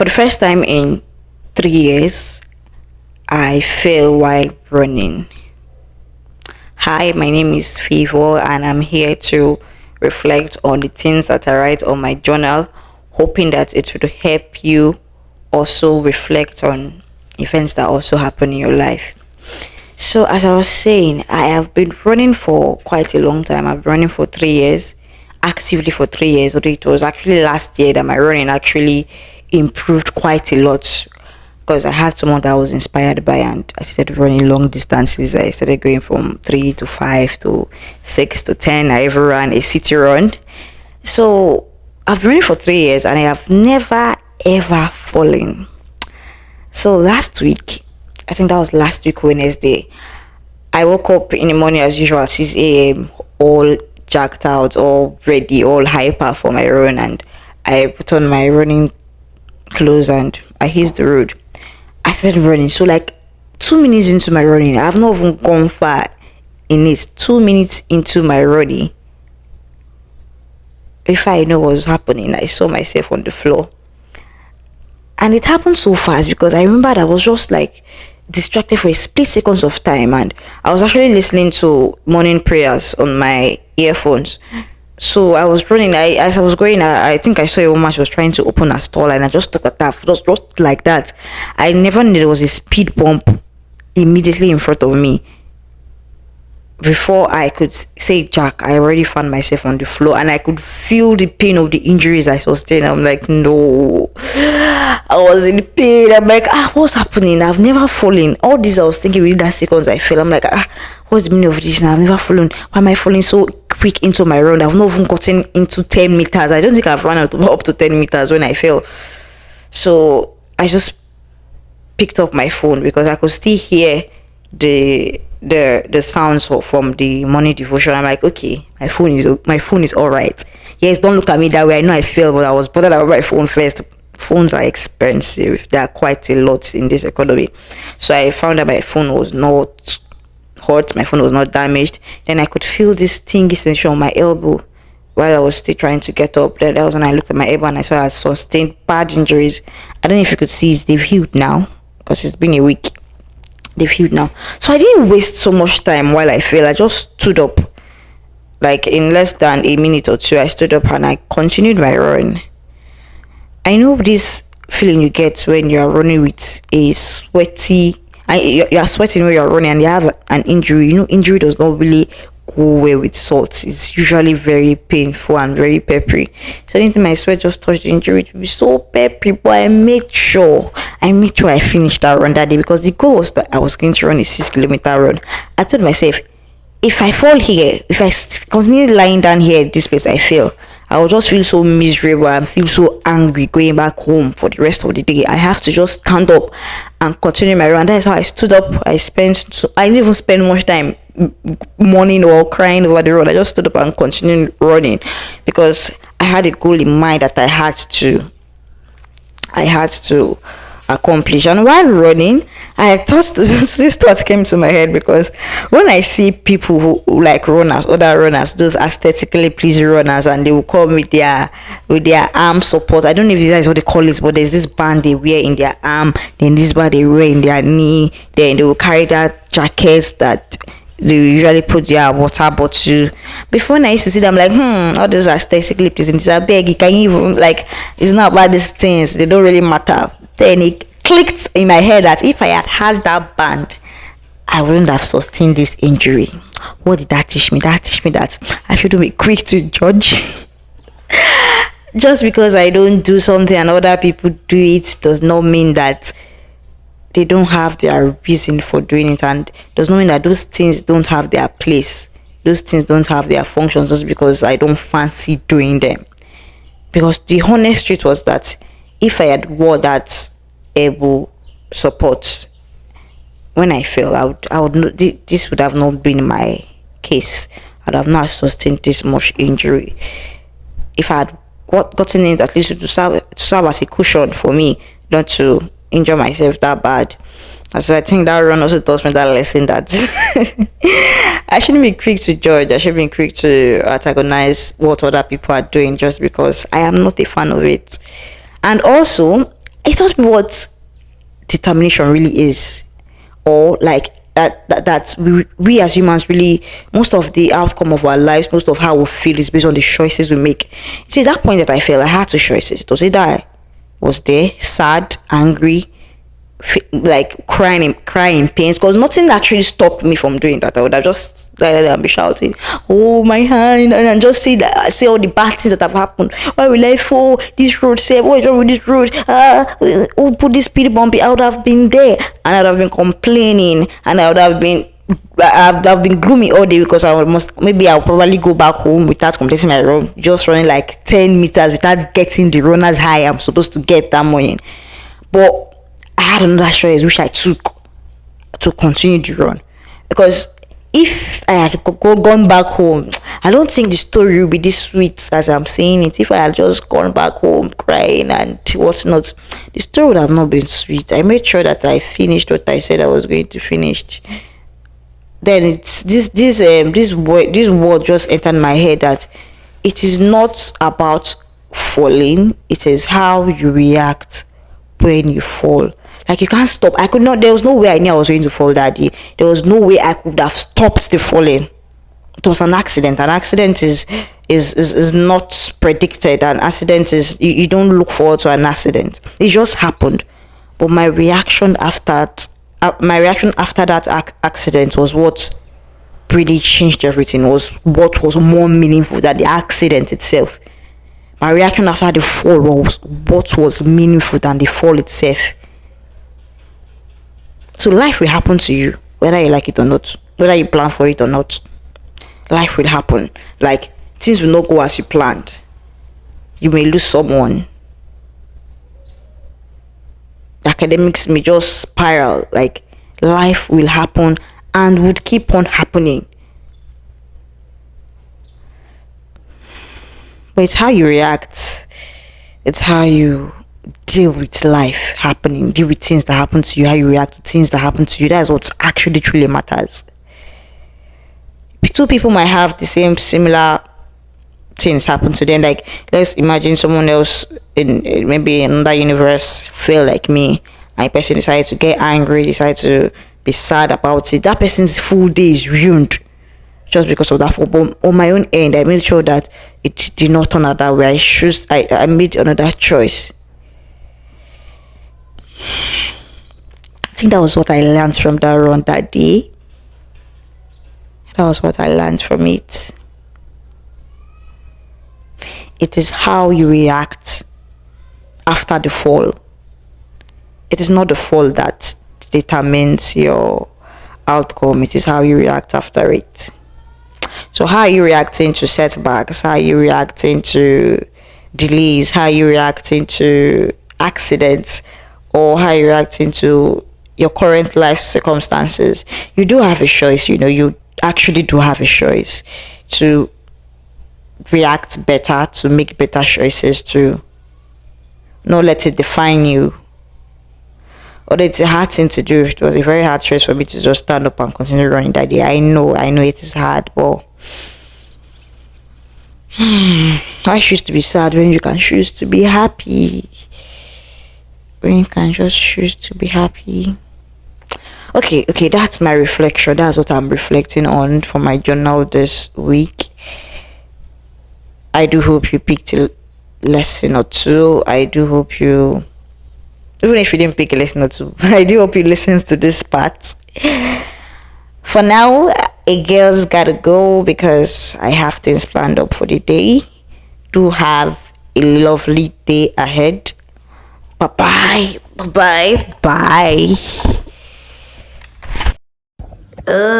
For the first time in 3 years, I fell while running. Hi, my name is Favor, and I'm here to reflect on the things that I write on my journal, hoping that it would help you also reflect on events that also happen in your life. So, as I was saying, I have been running for quite a long time. I've been running for 3 years, actively for 3 years. Although it was actually last year that my running actually improved quite a lot because I had someone that I was inspired by, and I started running long distances. I started going from 3 to 5 to 6 to 10. I ever ran a city run. So, I've been running for 3 years and I have never ever fallen. So, last week, I think that was last week Wednesday, I woke up in the morning as usual, 6 a.m., all jacked out, all ready, all hyper for my run, and I put on my running clothes and I hit the road. I started running. So, like 2 minutes into my running, I've not even gone far in it. 2 minutes into my running, if I know what was happening, I saw myself on the floor. And it happened so fast because I remembered I was just like distracted for a split seconds of time, and I was actually listening to morning prayers on my earphones. So I was running. As I was going, I think I saw a woman. She was trying to open her stall, and I just took a tap, just like that. I never knew there was a speed bump immediately in front of me. Before I could say Jack, I already found myself on the floor, and I could feel the pain of the injuries I sustained. I'm like, no, I was in pain. I'm like, what's happening? I've never fallen. All this I was thinking within that seconds I fell. I'm like, what's the meaning of this? Now I've never fallen. Why am I falling so quick into my run? I've not even gotten into 10 meters. I don't think I've run up to 10 meters when I fell. So I just picked up my phone because I could still hear the sounds from the morning devotion. I'm like, okay, my phone is all right. Yes, don't look at me that way. I know I failed, but I was bothered about my phone first. Phones are expensive. There are quite a lot in this economy. So I found that my phone was not hurt, my phone was not damaged. Then I could feel this stingy sensation on my elbow while I was still trying to get up. Then that was when I looked at my elbow and I saw I sustained bad injuries. I don't know if you could see it. They've healed now because it's been a week. They've healed now. So I didn't waste so much time while I fell. I just stood up. Like in less than a minute or two, I stood up and I continued my run. I know this feeling you get when you are running with a sweaty, you are sweating when you are running and you have an injury. You know, injury does not really go well with salt. It's usually very painful and very peppery. So anything my sweat just touched the injury, it would be so peppery. But I made sure I finished that run that day because the goal was that I was going to run a 6 kilometer run. I told myself, if I fall here, if I continue lying down here at this place, I fail, I will just feel so miserable and feel so angry going back home for the rest of the day. I have to just stand up and continue my run. That is how I stood up. I didn't even spend much time mourning or crying over the road. I just stood up and continued running because I had a goal in mind that I had to accomplish. And while running, this thought came to my head because when I see people who like runners, other runners, those aesthetically pleasing runners, and they will come with their arm support. I don't know if that is what they call it, but there's this band they wear in their arm, then this band they wear in their knee, then they will carry that jackets that they usually put their water bottle. Before when I used to see them, like, all those aesthetically pleasing, it's a beg, you can even, like, it's not about these things, they don't really matter. Then it clicked in my head that if I had that band, I wouldn't have sustained this injury. What did that teach me? That teach me that I shouldn't be quick to judge. Just because I don't do something and other people do it does not mean that they don't have their reason for doing it, and does not mean that those things don't have their place. Those things don't have their functions just because I don't fancy doing them. Because the honest truth was that if I had wore that elbow support when I fell, I would not, this would have not been my case. I'd have not sustained this much injury. If I had gotten it at least to serve as a cushion for me not to injure myself that bad. And so I think that run also taught me that lesson that I shouldn't be quick to judge. I shouldn't be quick to antagonize what other people are doing just because I am not a fan of it. And also, it taught me what determination really is, or like that we as humans really, most of the outcome of our lives, most of how we feel is based on the choices we make. See, that point that I felt I had two choices. It was either I was there sad, angry, like crying in pains, because nothing actually stopped me from doing that. I would have just started and be shouting, oh my hand, and just see all the bad things that have happened. Why will I fall this road? Say, what is wrong with this road? Who put this speed bump? I would have been there, and I would have been complaining, and I've been gloomy all day, because I'll probably go back home without completing my run, just running like 10 meters without getting the runner's high I'm supposed to get that morning. But I had another choice which I took to continue the run, because if I had gone back home, I don't think the story would be this sweet as I'm saying it. If I had just gone back home crying and whatnot, the story would have not been sweet. I made sure that I finished what I said I was going to finish. Then it's this word just entered my head, that it is not about falling, it is how you react when you fall. Like, you can't stop. I could not, there was no way I knew I was going to fall that day. There was no way I could have stopped the falling. It was an accident. An accident is not predicted. An accident is, you don't look forward to an accident. It just happened. But my reaction after that accident was what really changed everything, was what was more meaningful than the accident itself. My reaction after the fall was what was meaningful than the fall itself. So life will happen to you, whether you like it or not, whether you plan for it or not. Life will happen. Like, things will not go as you planned. You may lose someone. Academics may just spiral. Like, life will happen and would keep on happening. But it's how you react. It's how you deal with life happening, deal with things that happen to you, how you react to things that happen to you. That's what actually truly matters. Two people might have the similar things happen to them. Like, let's imagine someone else in maybe another universe feel like me, and a person decided to get angry, decide to be sad about it. That person's full day is ruined just because of that. But on my own end, I made sure that it did not turn out that way. I made another choice. I think that was what I learned from that run that day. That was what I learned from it. It is how you react after the fall. It is not the fall that determines your outcome. It is how you react after it. So how are you reacting to setbacks? How are you reacting to delays? How are you reacting to accidents? Or how are you reacting to your current life circumstances? You do have a choice. You actually do have a choice to react better, to make better choices, to not let it define you. Although it's a hard thing to do, it was a very hard choice for me to just stand up and continue running that day. I know it is hard, but I choose to be sad when you can choose to be happy. When you can just choose to be happy. Okay, that's my reflection. That's what I'm reflecting on for my journal this week. I do hope you picked a lesson or two. I do hope you, even if you didn't pick a lesson or two, I do hope you listened to this part. For now, a girl's gotta go because I have things planned up for the day. Do have a lovely day ahead. Bye bye.